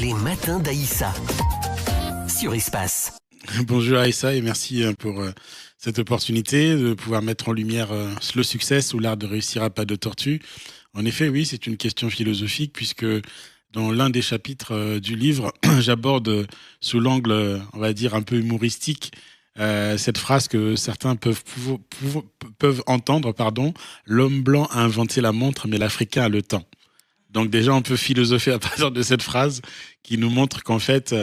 Les matins d'Aïssa sur Espace. Bonjour Aïssa et merci pour cette opportunité de pouvoir mettre en lumière le succès ou l'art de réussir à pas de tortue. En effet, oui, c'est une question philosophique puisque dans l'un des chapitres du livre, j'aborde sous l'angle, on va dire, un peu humoristique, cette phrase que certains peuvent entendre, pardon, l'homme blanc a inventé la montre, mais l'Africain a le temps. Donc déjà, on peut philosopher à partir de cette phrase qui nous montre qu'en fait,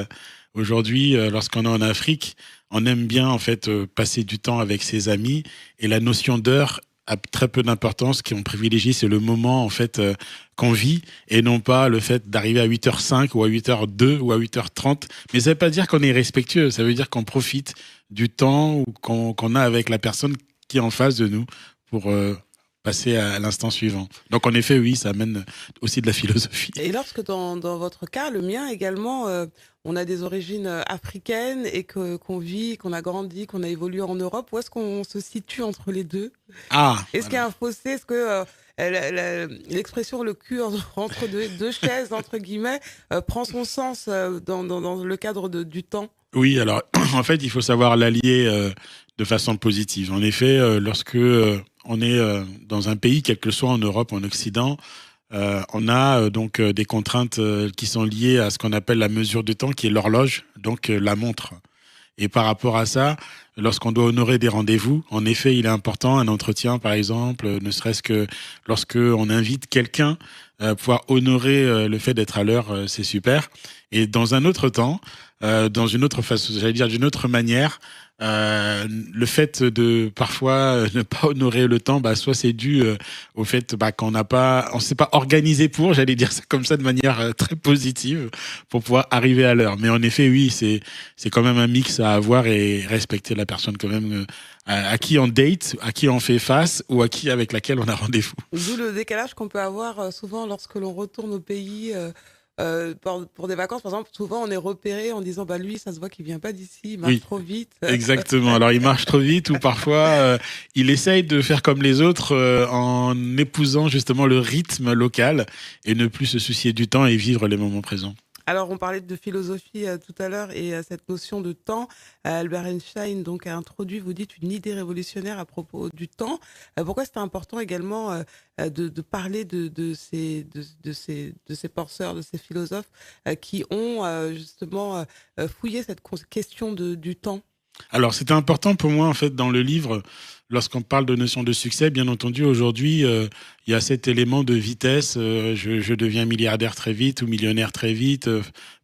aujourd'hui, lorsqu'on est en Afrique, on aime bien en fait passer du temps avec ses amis et la notion d'heure a très peu d'importance. Ce qu'on privilégie, c'est le moment en fait qu'on vit et non pas le fait d'arriver à 8h05 ou à 8h02 ou à 8h30. Mais ça ne veut pas dire qu'on est irrespectueux, ça veut dire qu'on profite du temps qu'on a avec la personne qui est en face de nous pour passer à l'instant suivant. Donc en effet, oui, ça amène aussi de la philosophie. Et lorsque dans votre cas, le mien également, on a des origines africaines et qu'on vit, qu'on a grandi, qu'on a évolué en Europe, où est-ce qu'on se situe entre les deux? Est-ce qu'il y a un fossé? Est-ce que l'expression le cul entre deux chaises, entre guillemets, prend son sens dans le cadre du temps? Oui, alors en fait, il faut savoir l'allier de façon positive. En effet, lorsque on est dans un pays, quel que soit en Europe, en Occident, on a donc des contraintes qui sont liées à ce qu'on appelle la mesure de temps, qui est l'horloge, donc la montre. Et par rapport à ça, lorsqu'on doit honorer des rendez-vous, en effet, il est important, un entretien par exemple, ne serait-ce que lorsqu'on invite quelqu'un, pouvoir honorer le fait d'être à l'heure, c'est super. Et dans un autre temps, dans une autre façon, j'allais dire d'une autre manière, le fait de parfois ne pas honorer le temps, soit c'est dû au fait on s'est pas organisé pour, j'allais dire ça comme ça de manière très positive pour pouvoir arriver à l'heure. Mais en effet, oui, c'est quand même un mix à avoir et respecter la personne quand même à qui on date, à qui on fait face ou avec laquelle on a rendez-vous. D'où le décalage qu'on peut avoir souvent lorsque l'on retourne au pays. Pour des vacances, par exemple, souvent on est repéré en disant lui, ça se voit qu'il vient pas d'ici, il marche trop vite. Exactement. Alors il marche trop vite ou parfois il essaye de faire comme les autres en épousant justement le rythme local et ne plus se soucier du temps et vivre les moments présents. Alors, on parlait de philosophie tout à l'heure et cette notion de temps. Albert Einstein donc, a introduit, vous dites, une idée révolutionnaire à propos du temps. Pourquoi c'était important également de parler de ces penseurs, de ces philosophes qui ont justement fouillé cette question du temps? Alors, c'était important pour moi, en fait, dans le livre, lorsqu'on parle de notion de succès, bien entendu, aujourd'hui, il y a cet élément de vitesse. Je deviens milliardaire très vite ou millionnaire très vite,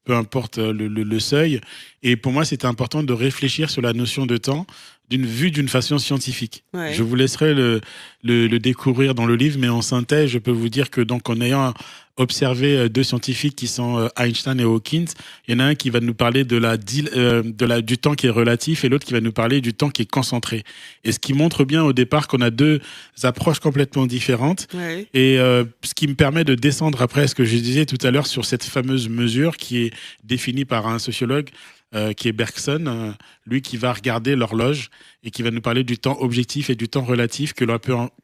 peu importe le seuil. Et pour moi, c'était important de réfléchir sur la notion de temps d'une façon scientifique. Ouais. Je vous laisserai le découvrir dans le livre, mais en synthèse, je peux vous dire que donc en ayant observé deux scientifiques qui sont Einstein et Hawking, il y en a un qui va nous parler du temps qui est relatif et l'autre qui va nous parler du temps qui est concentré. Et ce qui montre bien au départ qu'on a deux approches complètement différentes. Ouais. Et ce qui me permet de descendre après ce que je disais tout à l'heure sur cette fameuse mesure qui est définie par un sociologue qui est Bergson, lui qui va regarder l'horloge et qui va nous parler du temps objectif et du temps relatif que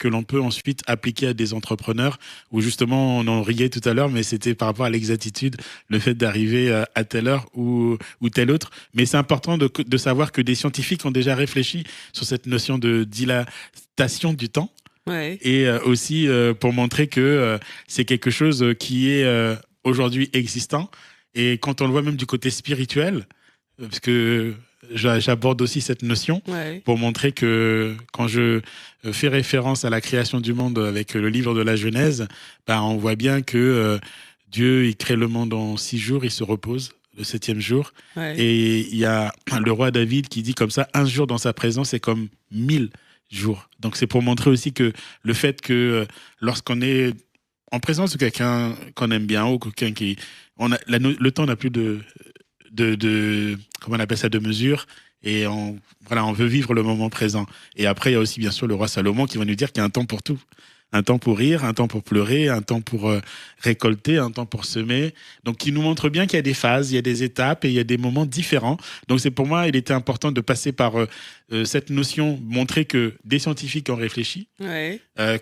l'on peut ensuite appliquer à des entrepreneurs, où justement on en riait tout à l'heure, mais c'était par rapport à l'exactitude, le fait d'arriver à telle heure ou telle autre. Mais c'est important de savoir que des scientifiques ont déjà réfléchi sur cette notion de dilatation du temps. Ouais. Et aussi pour montrer que c'est quelque chose qui est aujourd'hui existant. Et quand on le voit même du côté spirituel, parce que j'aborde aussi cette notion pour montrer que quand je fais référence à la création du monde avec le livre de la Genèse, on voit bien que Dieu, il crée le monde en 6 jours, il se repose le 7e jour. Ouais. Et il y a le roi David qui dit comme ça, 1 jour dans sa présence est comme 1000 jours. Donc c'est pour montrer aussi que le fait que lorsqu'on est en présence de quelqu'un qu'on aime bien ou quelqu'un le temps n'a plus de comment on appelle ça, de mesure, et on veut vivre le moment présent. Et après il y a aussi bien sûr le roi Salomon qui va nous dire qu'il y a un temps pour tout. Un temps pour rire, un temps pour pleurer, un temps pour récolter, un temps pour semer. Donc, qui nous montre bien qu'il y a des phases, il y a des étapes et il y a des moments différents. Donc, c'est pour moi, il était important de passer par cette notion, montrer que des scientifiques ont réfléchi,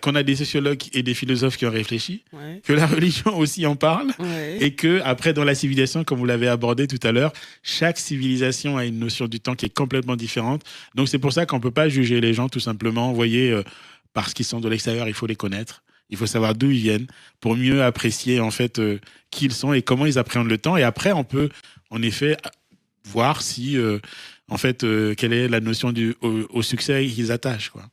qu'on a des sociologues et des philosophes qui ont réfléchi, que la religion aussi en parle, et que après, dans la civilisation, comme vous l'avez abordé tout à l'heure, chaque civilisation a une notion du temps qui est complètement différente. Donc, c'est pour ça qu'on ne peut pas juger les gens tout simplement. Vous voyez, parce qu'ils sont de l'extérieur, il faut les connaître. Il faut savoir d'où ils viennent pour mieux apprécier en fait qui ils sont et comment ils appréhendent le temps. Et après, on peut en effet voir si en fait quelle est la notion au succès qu'ils attachent, quoi.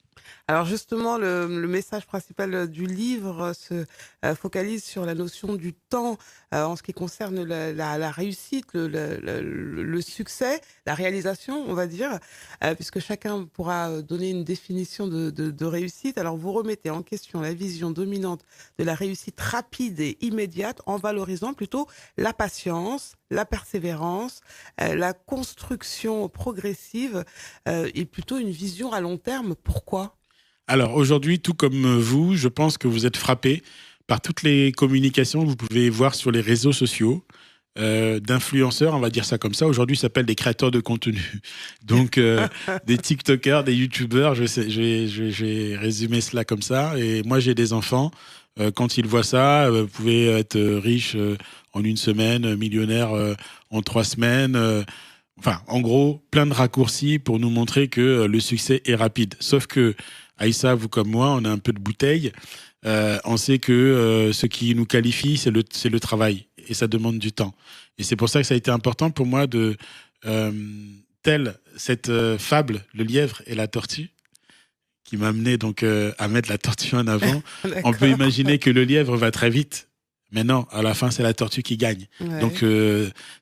Alors justement, le message principal du livre se focalise sur la notion du temps en ce qui concerne la réussite, le succès, la réalisation, on va dire, puisque chacun pourra donner une définition de réussite. Alors vous remettez en question la vision dominante de la réussite rapide et immédiate en valorisant plutôt la patience, la persévérance, la construction progressive et plutôt une vision à long terme. Pourquoi ? Alors aujourd'hui, tout comme vous, je pense que vous êtes frappé par toutes les communications que vous pouvez voir sur les réseaux sociaux d'influenceurs, on va dire ça comme ça. Aujourd'hui, ça s'appelle des créateurs de contenu. Donc, des TikTokers, des YouTubeurs, je vais résumer cela comme ça. Et moi, j'ai des enfants. Quand ils voient ça, vous pouvez être riche en une semaine, millionnaire en 3 semaines. Enfin, en gros, plein de raccourcis pour nous montrer que le succès est rapide. Sauf que Aïssa, vous comme moi, on a un peu de bouteille. On sait que ce qui nous qualifie, c'est le travail. Et ça demande du temps. Et c'est pour ça que ça a été important pour moi de... telle cette fable, le lièvre et la tortue, qui m'a amené donc à mettre la tortue en avant. On peut imaginer que le lièvre va très vite. Mais non, à la fin, c'est la tortue qui gagne. Ouais. Donc,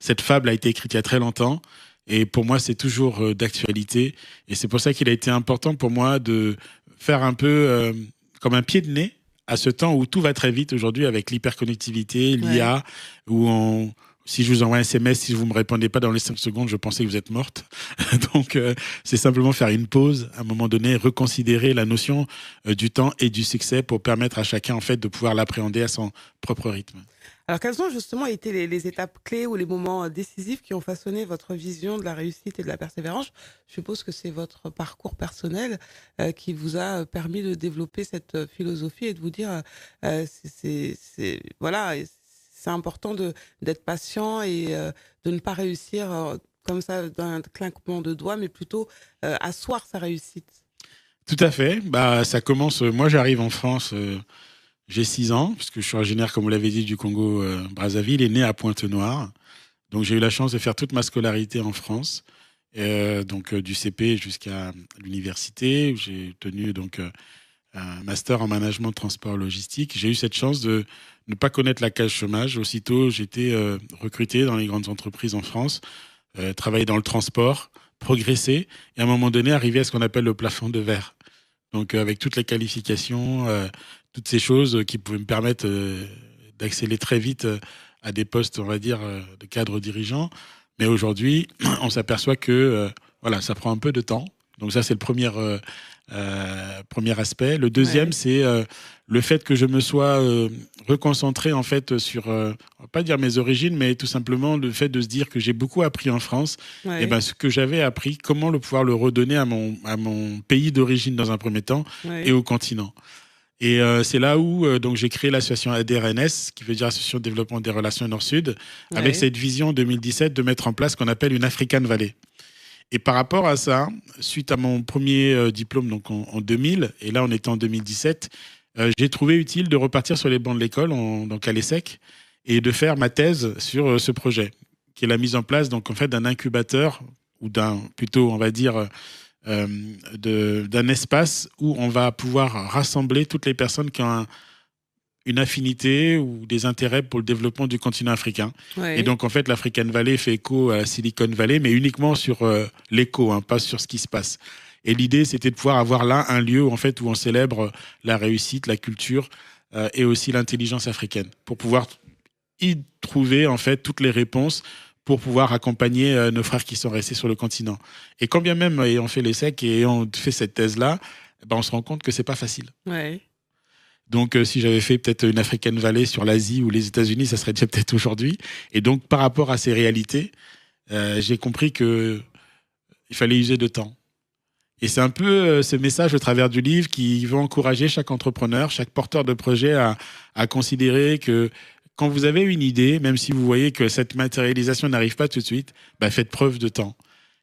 cette fable a été écrite il y a très longtemps. Et pour moi, c'est toujours d'actualité. Et c'est pour ça qu'il a été important pour moi de faire un peu comme un pied de nez à ce temps où tout va très vite aujourd'hui avec l'hyperconnectivité, l'IA, où si je vous envoie un SMS, si vous ne me répondez pas dans les 5 secondes, je pensais que vous êtes morte. Donc, c'est simplement faire une pause, à un moment donné, reconsidérer la notion du temps et du succès pour permettre à chacun, en fait, de pouvoir l'appréhender à son propre rythme. Alors, quelles ont justement été les étapes clés ou les moments décisifs qui ont façonné votre vision de la réussite et de la persévérance ? Je suppose que c'est votre parcours personnel qui vous a permis de développer cette philosophie et de vous dire, voilà, c'est important d'être patient et de ne pas réussir comme ça d'un clinquement de doigts, mais plutôt asseoir sa réussite. Tout à fait. Bah, ça commence. Moi, j'arrive en France. J'ai 6 ans, parce que je suis originaire, comme vous l'avez dit, du Congo, Brazzaville, et né à Pointe-Noire. Donc, j'ai eu la chance de faire toute ma scolarité en France, donc du CP jusqu'à l'université. J'ai tenu donc un master en management de transport logistique. J'ai eu cette chance de ne pas connaître la case chômage. Aussitôt, j'étais recruté dans les grandes entreprises en France, travailler dans le transport, progresser, et à un moment donné, arriver à ce qu'on appelle le plafond de verre. Donc, avec toutes les qualifications, toutes ces choses qui pouvaient me permettre d'accéder très vite à des postes, on va dire, de cadre dirigeant. Mais aujourd'hui, on s'aperçoit que voilà, ça prend un peu de temps. Donc ça, c'est le premier aspect. Le deuxième, c'est le fait que je me sois reconcentré en fait sur, on va pas dire mes origines, mais tout simplement le fait de se dire que j'ai beaucoup appris en France. Et ben ce que j'avais appris, comment pouvoir le redonner à mon pays d'origine dans un premier temps et au continent. Et c'est là où donc j'ai créé l'association ADRNS, qui veut dire Association de développement des relations Nord-Sud, avec cette vision en 2017 de mettre en place ce qu'on appelle une African Valley. Et par rapport à ça, suite à mon premier diplôme donc en 2000, et là on était en 2017, j'ai trouvé utile de repartir sur les bancs de l'école, donc à l'ESSEC, et de faire ma thèse sur ce projet, qui est la mise en place donc en fait d'un incubateur, ou plutôt on va dire d'un espace où on va pouvoir rassembler toutes les personnes qui ont une affinité ou des intérêts pour le développement du continent africain. Et donc, en fait, l'African Valley fait écho à la Silicon Valley, mais uniquement sur l'écho, pas sur ce qui se passe. Et l'idée, c'était de pouvoir avoir là un lieu en fait, où on célèbre la réussite, la culture et aussi l'intelligence africaine, pour pouvoir y trouver en fait toutes les réponses pour pouvoir accompagner nos frères qui sont restés sur le continent. Et quand bien même ayant fait l'ESSEC et ayant fait cette thèse-là, on se rend compte que c'est pas facile. Donc, si j'avais fait peut-être une African Valley sur l'Asie ou les États-Unis, ça serait déjà peut-être aujourd'hui. Et donc, par rapport à ces réalités, j'ai compris qu'il fallait user de temps. Et c'est un peu ce message au travers du livre qui veut encourager chaque entrepreneur, chaque porteur de projet à considérer que quand vous avez une idée, même si vous voyez que cette matérialisation n'arrive pas tout de suite, faites preuve de temps.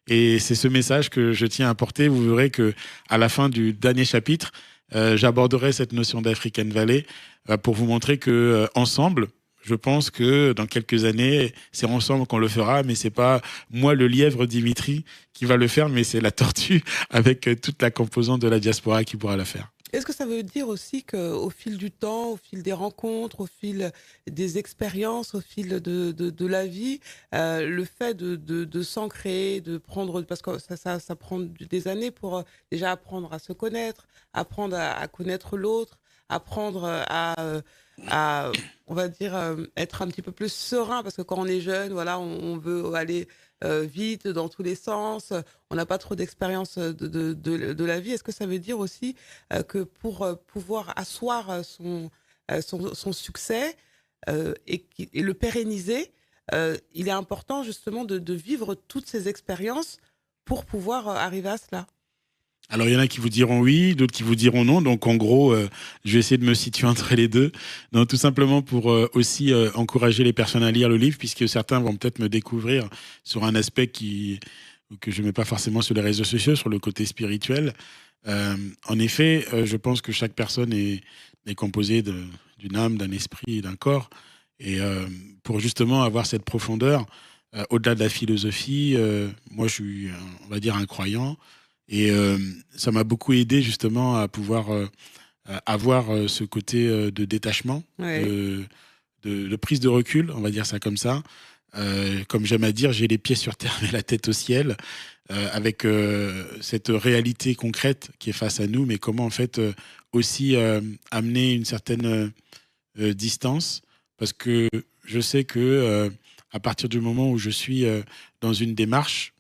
Et c'est ce message que je tiens à porter. Vous verrez qu'à la fin du dernier chapitre, j'aborderai cette notion d'African Valley pour vous montrer qu'ensemble, je pense que dans quelques années, c'est ensemble qu'on le fera, mais c'est pas moi, le lièvre Dimitri, qui va le faire, mais c'est la tortue avec toute la composante de la diaspora qui pourra la faire. Est-ce que ça veut dire aussi qu'au fil du temps, au fil des rencontres, au fil des expériences, au fil de la vie, le fait de s'ancrer, de prendre, parce que ça prend des années pour déjà apprendre à se connaître, apprendre à connaître l'autre, apprendre on va dire, être un petit peu plus serein, parce que quand on est jeune, voilà, on veut aller vite dans tous les sens, on n'a pas trop d'expérience de la vie. Est-ce que ça veut dire aussi que pour pouvoir asseoir son succès et le pérenniser, il est important justement de vivre toutes ces expériences pour pouvoir arriver à cela? Alors, il y en a qui vous diront oui, d'autres qui vous diront non. Donc, en gros, je vais essayer de me situer entre les deux. Donc, tout simplement pour aussi encourager les personnes à lire le livre, puisque certains vont peut-être me découvrir sur un aspect que je ne mets pas forcément sur les réseaux sociaux, sur le côté spirituel. En effet, je pense que chaque personne est composée d'une âme, d'un esprit et d'un corps. Et pour justement avoir cette profondeur, au-delà de la philosophie, moi, je suis, on va dire, un croyant. Et ça m'a beaucoup aidé justement à pouvoir avoir ce côté de détachement, Ouais. de prise de recul, on va dire ça comme ça. Comme j'aime à dire, j'ai les pieds sur terre mais la tête au ciel, avec cette réalité concrète qui est face à nous, mais comment en fait aussi amener une certaine distance, parce que je sais que à partir du moment où je suis dans une démarche,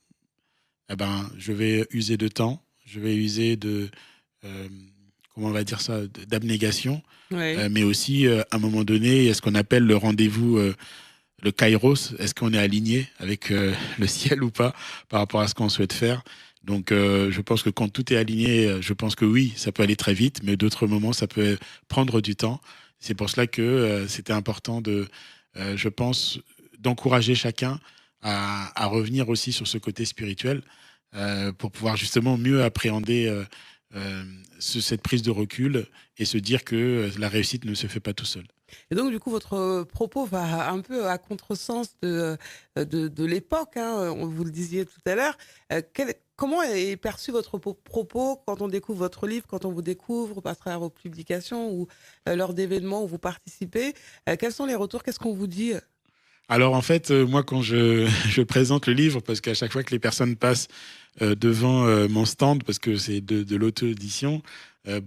je vais user de temps, je vais user comment on va dire ça, d'abnégation, Ouais. mais aussi, à un moment donné, il y a ce qu'on appelle le rendez-vous, le kairos. Est-ce qu'on est aligné avec le ciel ou pas par rapport à ce qu'on souhaite faire? Donc, je pense que quand tout est aligné, je pense que oui, ça peut aller très vite, mais d'autres moments, ça peut prendre du temps. C'est pour cela que c'était important je pense, d'encourager chacun à revenir aussi sur ce côté spirituel pour pouvoir justement mieux appréhender cette prise de recul et se dire que la réussite ne se fait pas tout seul. Et donc, du coup, votre propos va un peu à contresens de l'époque, hein, vous le disiez tout à l'heure. Comment est perçu votre propos quand on découvre votre livre, quand on vous découvre à travers vos publications ou lors d'événements où vous participez? Quels sont les retours? Qu'est-ce qu'on vous dit? Alors en fait, moi quand je présente le livre, parce qu'à chaque fois que les personnes passent devant mon stand, parce que c'est de l'auto-édition,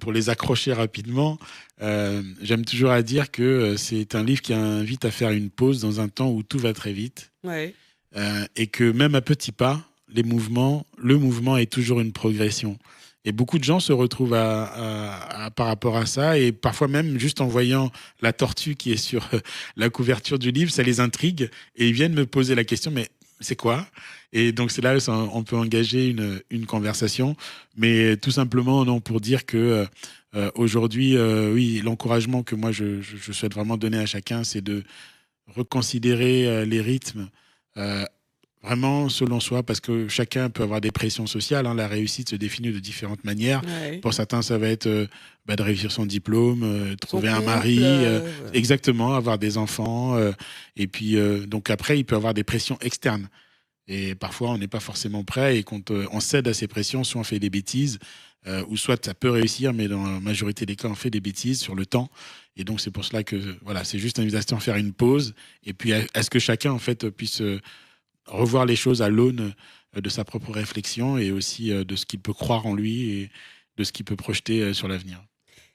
pour les accrocher rapidement, j'aime toujours à dire que c'est un livre qui invite à faire une pause dans un temps où tout va très vite, Ouais. et que même à petits pas, le mouvement est toujours une progression. Et beaucoup de gens se retrouvent par rapport à ça, et parfois même juste en voyant la tortue qui est sur la couverture du livre, ça les intrigue, et ils viennent me poser la question, mais c'est quoi? Et donc c'est là où on peut engager une conversation, mais tout simplement non, pour dire que aujourd'hui, oui, l'encouragement que moi je souhaite vraiment donner à chacun, c'est de reconsidérer les rythmes vraiment selon soi, parce que chacun peut avoir des pressions sociales, hein. La réussite se définit de différentes manières. Ouais. Pour certains, ça va être de réussir son diplôme, trouver un Couple, mari, exactement, avoir des enfants. Et puis, donc après, il peut avoir des pressions externes. Et parfois, on n'est pas forcément prêt. Et quand on cède à ces pressions, soit on fait des bêtises, ou soit ça peut réussir, mais dans la majorité des cas, on fait des bêtises sur le temps. Et donc, c'est pour cela que voilà, c'est juste une invitation à faire une pause. Et puis, à ce que chacun, en fait, puisse revoir les choses à l'aune de sa propre réflexion, et aussi de ce qu'il peut croire en lui et de ce qu'il peut projeter sur l'avenir.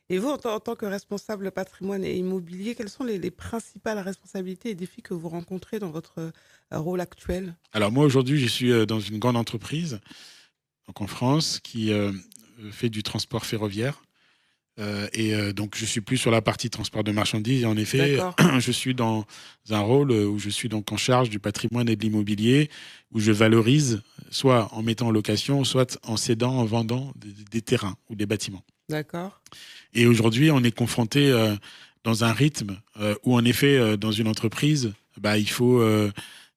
Et vous, en tant que responsable patrimoine et immobilier, quelles sont les principales responsabilités et défis que vous rencontrez dans votre rôle actuel? Alors moi, aujourd'hui, je suis dans une grande entreprise, donc en France, qui fait du transport ferroviaire. Donc, je suis plus sur la partie transport de marchandises. Et en effet, je suis dans un rôle où je suis donc en charge du patrimoine et de l'immobilier, où je valorise, soit en mettant en location, soit en cédant, en vendant des terrains ou des bâtiments. D'accord. Et aujourd'hui, on est confronté dans un rythme où, en effet, dans une entreprise, il faut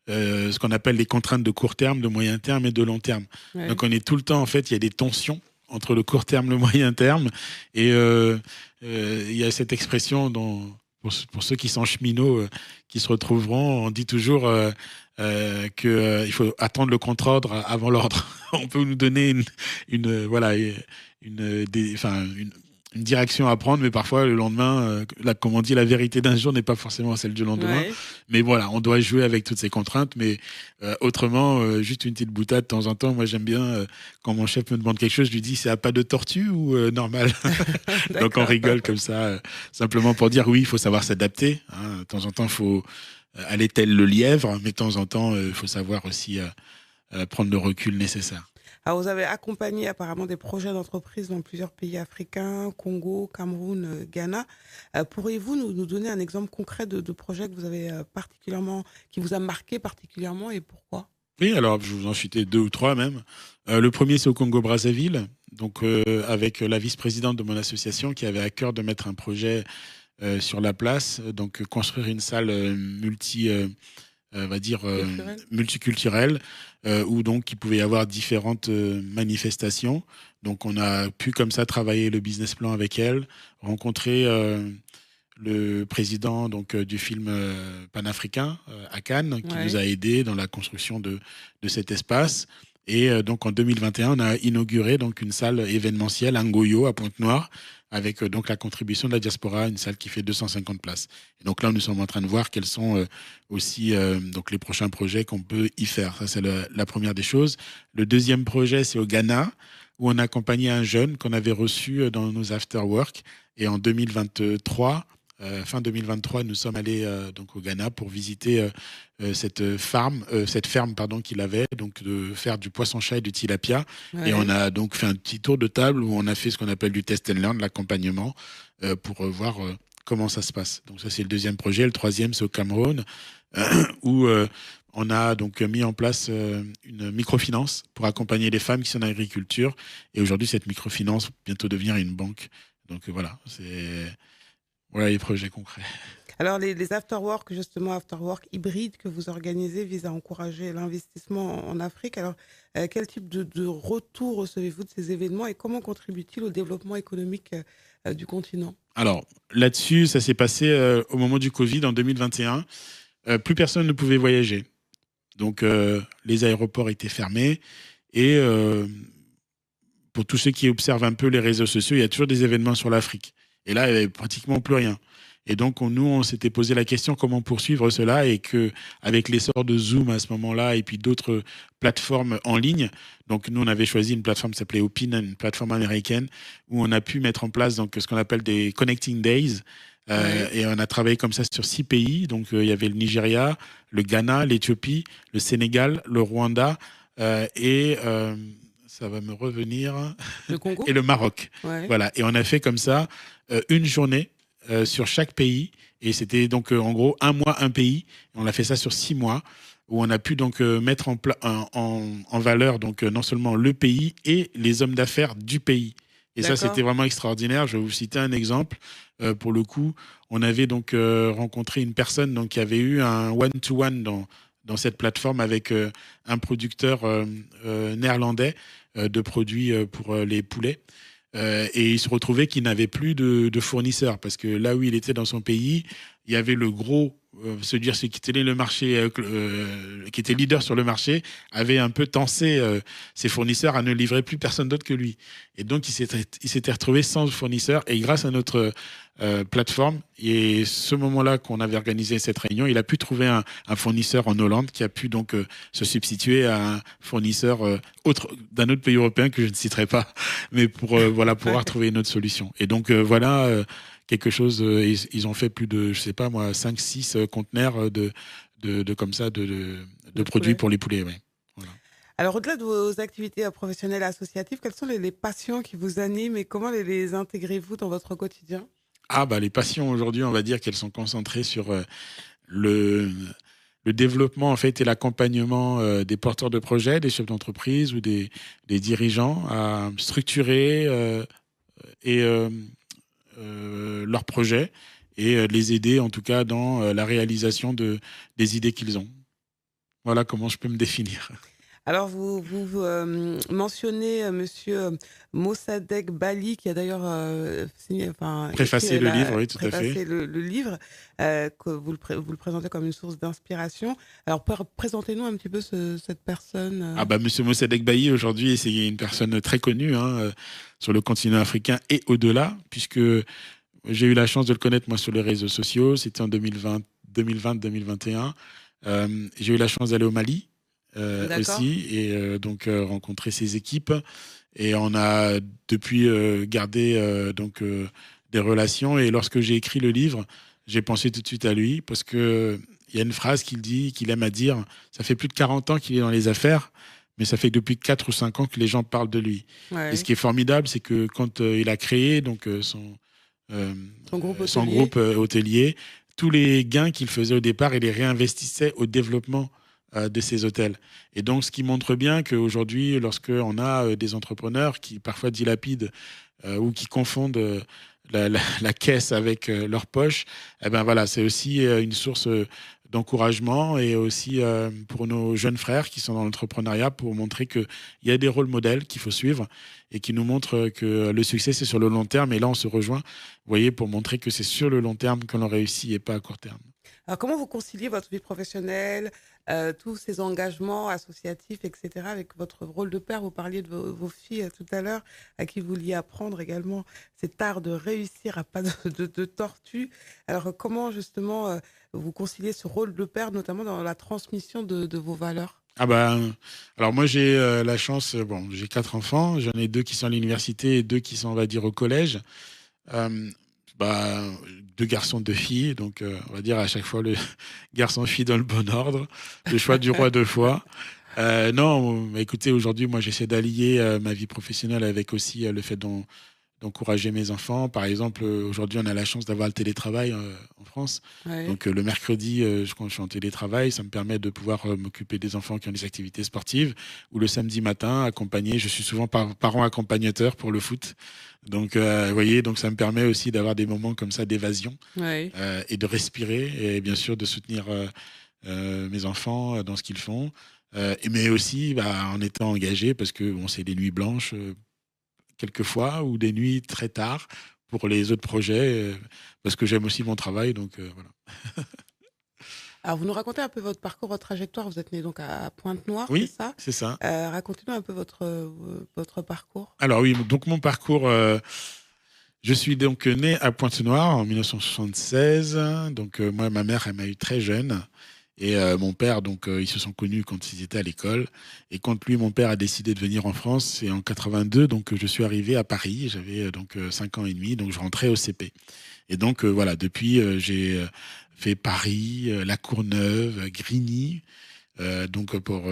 ce qu'on appelle les contraintes de court terme, de moyen terme et de long terme. Ouais. Donc, on est tout le temps, en fait, il y a des tensions entre le court terme et le moyen terme. Et il y a cette expression pour ceux qui sont cheminots, qui se retrouveront, on dit toujours qu'il faut attendre le contre-ordre avant l'ordre. On peut nous donner une direction à prendre, mais parfois le lendemain, comme on dit, la vérité d'un jour n'est pas forcément celle du lendemain. Ouais. Mais voilà, on doit jouer avec toutes ces contraintes. Mais autrement, juste une petite boutade de temps en temps. Moi, j'aime bien quand mon chef me demande quelque chose, je lui dis c'est à pas de tortue ou normal. Donc on rigole comme ça, simplement pour dire oui, il faut savoir s'adapter. Hein. De temps en temps, il faut aller tel le lièvre, mais de temps en temps, il faut savoir aussi prendre le recul nécessaire. Alors, vous avez accompagné apparemment des projets d'entreprise dans plusieurs pays africains, Congo, Cameroun, Ghana. Pourriez-vous nous donner un exemple concret de projet que vous avez qui vous a marqué particulièrement et pourquoi ? Oui, alors je vous en citais 2 ou 3 même. Le premier, c'est au Congo-Brazzaville, donc avec la vice-présidente de mon association qui avait à cœur de mettre un projet sur la place, donc construire une salle multiculturelle, où donc il pouvait y avoir différentes manifestations. Donc on a pu comme ça travailler le business plan avec elle, rencontrer le président du film panafricain à Cannes, qui nous a aidés dans la construction de cet espace. Et donc en 2021, on a inauguré donc une salle événementielle à Ngoyo, à Pointe-Noire, avec donc la contribution de la diaspora, une salle qui fait 250 places. Et donc là, nous sommes en train de voir quels sont aussi donc les prochains projets qu'on peut y faire. Ça, c'est la première des choses. Le deuxième projet, c'est au Ghana, où on a accompagné un jeune qu'on avait reçu dans nos after-work. Et en 2023, fin 2023, nous sommes allés donc au Ghana pour visiter cette ferme qu'il avait, donc de faire du poisson-chat et du tilapia. Ouais. Et on a donc fait un petit tour de table où on a fait ce qu'on appelle du test and learn, l'accompagnement, pour voir comment ça se passe. Donc ça, c'est le deuxième projet. Le troisième, c'est au Cameroun, où on a donc mis en place une microfinance pour accompagner les femmes qui sont en agriculture. Et aujourd'hui, cette microfinance va bientôt devenir une banque. Donc voilà, voilà les projets concrets. Alors, les after-work, justement, after-work hybrides que vous organisez visent à encourager l'investissement en Afrique. Alors, quel type de retour recevez-vous de ces événements et comment contribue-t-il au développement économique du continent ? Alors, là-dessus, ça s'est passé au moment du Covid, en 2021. Plus personne ne pouvait voyager. Donc, les aéroports étaient fermés. Et pour tous ceux qui observent un peu les réseaux sociaux, il y a toujours des événements sur l'Afrique. Et là, il n'y avait pratiquement plus rien. Et donc, on s'était posé la question comment poursuivre cela, et qu'avec l'essor de Zoom à ce moment-là et puis d'autres plateformes en ligne, donc nous, on avait choisi une plateforme qui s'appelait Opin, une plateforme américaine, où on a pu mettre en place donc, ce qu'on appelle des Connecting Days. Et on a travaillé comme ça sur 6 pays. Donc, il y avait le Nigeria, le Ghana, l'Éthiopie, le Sénégal, le Rwanda et... ça va me revenir. Le Congo et le Maroc. Ouais. Voilà. Et on a fait comme ça une journée sur chaque pays. Et c'était donc en gros 1 mois, un pays. On a fait ça sur 6 mois, où on a pu donc mettre en valeur donc non seulement le pays et les hommes d'affaires du pays. Et ça, c'était vraiment extraordinaire. Je vais vous citer un exemple. Pour le coup, on avait donc rencontré une personne donc, qui avait eu un one-to-one dans cette plateforme avec un producteur néerlandais de produits pour les poulets. Et il se retrouvait qu'il n'avait plus de fournisseurs, parce que là où il était dans son pays, il y avait le gros, celui qui tenait le marché, qui était leader sur le marché, avait un peu tensé ses fournisseurs à ne livrer plus personne d'autre que lui. Et donc, il s'était retrouvé sans fournisseur. Et grâce à notre plateforme, et ce moment-là qu'on avait organisé cette réunion, il a pu trouver un fournisseur en Hollande qui a pu donc se substituer à un fournisseur d'un autre pays européen que je ne citerai pas, mais pour pouvoir trouver une autre solution. Et donc, quelque chose, ils ont fait plus de, 5-6 conteneurs de comme ça, de produits pour les poulets. Ouais. Voilà. Alors, au-delà de vos activités professionnelles et associatives, quelles sont les passions qui vous animent et comment les intégrez-vous dans votre quotidien? Les passions aujourd'hui, on va dire qu'elles sont concentrées sur le, le développement en fait et l'accompagnement des porteurs de projets, des chefs d'entreprise ou des dirigeants à structurer et leurs projets et les aider en tout cas dans la réalisation des idées qu'ils ont. Voilà comment je peux me définir. Alors, vous mentionnez monsieur Mossadegh Bali, qui a d'ailleurs préfacé le livre, oui, tout à fait. Le livre, que vous le présentez comme une source d'inspiration. Alors, présentez-nous un petit peu cette personne. Monsieur Mossadegh Bali, aujourd'hui, c'est une personne très connue sur le continent africain et au-delà, puisque j'ai eu la chance de le connaître, moi, sur les réseaux sociaux. C'était en 2020-2021. J'ai eu la chance d'aller au Mali aussi et donc rencontrer ses équipes. Et on a depuis gardé des relations. Et lorsque j'ai écrit le livre, j'ai pensé tout de suite à lui parce qu'il y a une phrase qu'il aime à dire. Ça fait plus de 40 ans qu'il est dans les affaires, mais ça fait depuis 4 ou 5 ans que les gens parlent de lui. Ouais. Et ce qui est formidable, c'est que quand il a créé son groupe hôtelier, tous les gains qu'il faisait au départ, il les réinvestissait au développement de ces hôtels. Et donc, ce qui montre bien qu'aujourd'hui, lorsqu'on a des entrepreneurs qui parfois dilapident ou qui confondent la caisse avec leur poche, c'est aussi une source d'encouragement et aussi pour nos jeunes frères qui sont dans l'entrepreneuriat pour montrer qu'il y a des rôles modèles qu'il faut suivre et qui nous montrent que le succès, c'est sur le long terme. Et là, on se rejoint, vous voyez, pour montrer que c'est sur le long terme que l'on réussit et pas à court terme. Alors, comment vous conciliez votre vie professionnelle, tous ces engagements associatifs, etc., avec votre rôle de père? Vous parliez de vos filles tout à l'heure, à qui vous vouliez apprendre également cet art de réussir à pas de tortue. Alors, comment justement vous conciliez ce rôle de père, notamment dans la transmission de vos valeurs? Alors moi j'ai la chance, j'ai 4 enfants, j'en ai 2 qui sont à l'université et 2 qui sont, on va dire, au collège. 2 garçons, 2 filles, donc on va dire à chaque fois le garçon-fille dans le bon ordre, le choix du roi 2 fois. Non, écoutez, aujourd'hui, moi j'essaie d'allier ma vie professionnelle avec aussi le fait d'encourager mes enfants. Par exemple, aujourd'hui, on a la chance d'avoir le télétravail en France. Ouais. Donc, le mercredi, quand je suis en télétravail, ça me permet de pouvoir m'occuper des enfants qui ont des activités sportives. Ou le samedi matin, accompagner. Je suis souvent parent accompagnateur pour le foot. Donc, vous voyez, donc ça me permet aussi d'avoir des moments comme ça d'évasion et de respirer et bien sûr de soutenir mes enfants dans ce qu'ils font. Mais aussi en étant engagé parce que c'est des nuits blanches quelquefois ou des nuits très tard pour les autres projets parce que j'aime aussi mon travail, donc voilà. Alors, vous nous racontez un peu votre parcours, votre trajectoire. Vous êtes né donc à Pointe-Noire, oui, c'est ça? C'est ça. Racontez-nous un peu votre parcours. Alors oui, donc mon parcours, je suis donc né à Pointe-Noire en 1976. Donc moi, ma mère, elle m'a eu très jeune. Et mon père, donc, ils se sont connus quand ils étaient à l'école. Et quand lui, mon père, a décidé de venir en France, c'est en 82. Donc, je suis arrivé à Paris. J'avais donc 5 ans et demi. Donc, je rentrais au CP. Et donc, voilà, depuis, j'ai fait Paris, La Courneuve, Grigny. Donc pour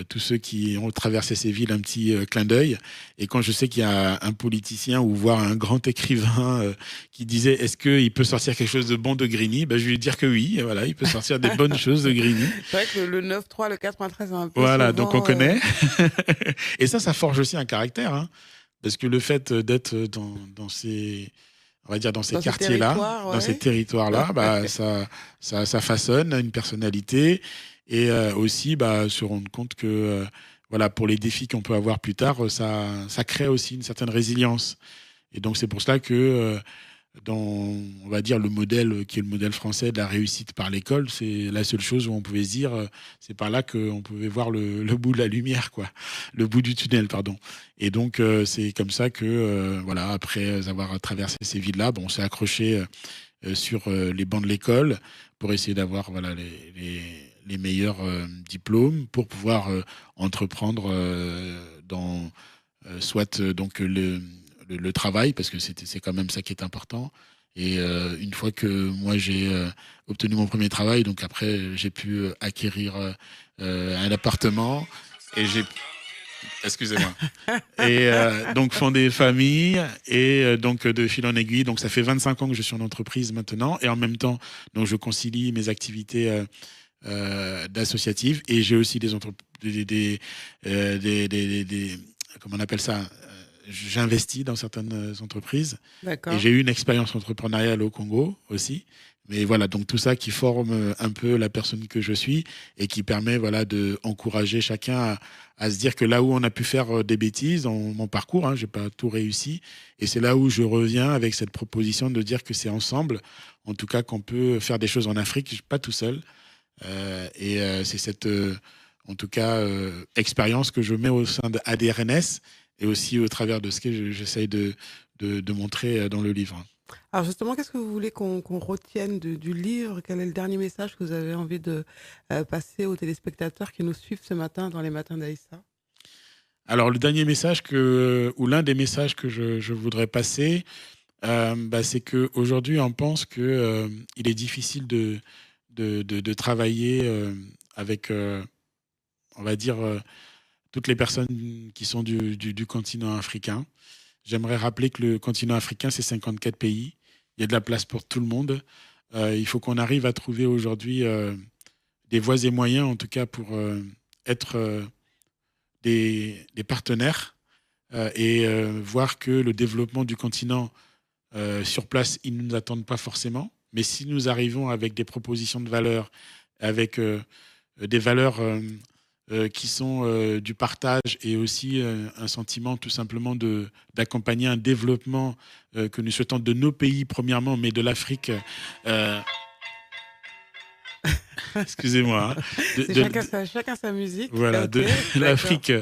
tous ceux qui ont traversé ces villes, un petit clin d'œil. Et quand je sais qu'il y a un politicien ou voire un grand écrivain qui disait est-ce qu'il peut sortir quelque chose de bon de Grigny, je vais lui dire que oui, voilà, il peut sortir des bonnes choses de Grigny. C'est vrai que le 9-3, le 93, un peu voilà, souvent, donc on connaît. Et ça forge aussi un caractère, hein, parce que le fait d'être dans ces... on va dire dans ces quartiers-là, dans ces territoires-là, ça façonne une personnalité. Et aussi se rendre compte que pour les défis qu'on peut avoir plus tard, ça crée aussi une certaine résilience. Et donc c'est pour cela que dans, on va dire, le modèle qui est le modèle français de la réussite par l'école, c'est la seule chose où on pouvait se dire c'est par là qu'on pouvait voir le bout de la lumière, quoi, le bout du tunnel, pardon. Et donc c'est comme ça que après avoir traversé ces villes-là, on s'est accroché sur les bancs de l'école pour essayer d'avoir les meilleurs diplômes pour pouvoir entreprendre dans soit donc le travail, parce que c'est quand même ça qui est important. Et une fois que moi j'ai obtenu mon premier travail, donc après j'ai pu acquérir un appartement et Excusez-moi. Et donc fonder des familles et donc de fil en aiguille. Donc ça fait 25 ans que je suis en entreprise maintenant et en même temps, donc je concilie mes activités d'associatives et j'ai aussi comment on appelle ça, j'investis dans certaines entreprises. D'accord. Et j'ai eu une expérience entrepreneuriale au Congo aussi. Mais voilà, donc tout ça qui forme un peu la personne que je suis et qui permet voilà, d'encourager chacun à se dire que là où on a pu faire des bêtises dans mon parcours, je n'ai pas tout réussi. Et c'est là où je reviens avec cette proposition de dire que c'est ensemble, en tout cas qu'on peut faire des choses en Afrique, pas tout seul. C'est cette, en tout cas, expérience que je mets au sein de ADRNS et aussi au travers de ce que j'essaye de montrer dans le livre. Alors justement, qu'est-ce que vous voulez qu'on retienne du livre? Quel est le dernier message que vous avez envie de passer aux téléspectateurs qui nous suivent ce matin dans les matins d'Aïssa? Alors le dernier message ou l'un des messages que je voudrais passer, c'est qu'aujourd'hui on pense qu'il est difficile de travailler avec, on va dire, toutes les personnes qui sont du continent africain. J'aimerais rappeler que le continent africain, c'est 54 pays. Il y a de la place pour tout le monde. Il faut qu'on arrive à trouver aujourd'hui des voies et moyens, en tout cas, pour être des partenaires et voir que le développement du continent sur place, ils ne nous attendent pas forcément. Mais si nous arrivons avec des propositions de valeurs, avec des valeurs qui sont du partage et aussi un sentiment tout simplement d'accompagner un développement que nous souhaitons de nos pays premièrement, mais de l'Afrique. Excusez-moi. Chacun sa musique. Voilà, okay, de l'Afrique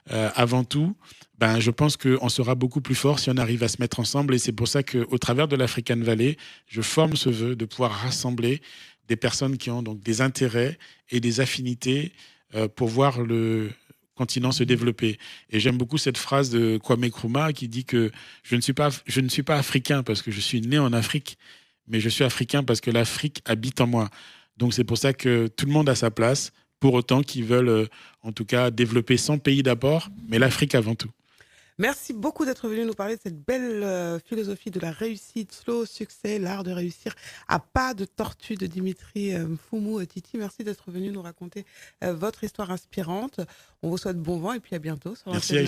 avant tout. Je pense qu'on sera beaucoup plus fort si on arrive à se mettre ensemble. Et c'est pour ça qu'au travers de l'African Valley, je forme ce vœu de pouvoir rassembler des personnes qui ont donc des intérêts et des affinités pour voir le continent se développer. Et j'aime beaucoup cette phrase de Kwame Nkrumah qui dit que je ne suis pas africain parce que je suis né en Afrique, mais je suis africain parce que l'Afrique habite en moi. Donc c'est pour ça que tout le monde a sa place, pour autant qu'ils veulent en tout cas développer son pays d'abord, mais l'Afrique avant tout. Merci beaucoup d'être venu nous parler de cette belle philosophie de la réussite, slow succès, l'art de réussir à pas de tortue de Dimitri Mfumu Titi. Merci d'être venu nous raconter votre histoire inspirante. On vous souhaite bon vent et puis à bientôt. Merci.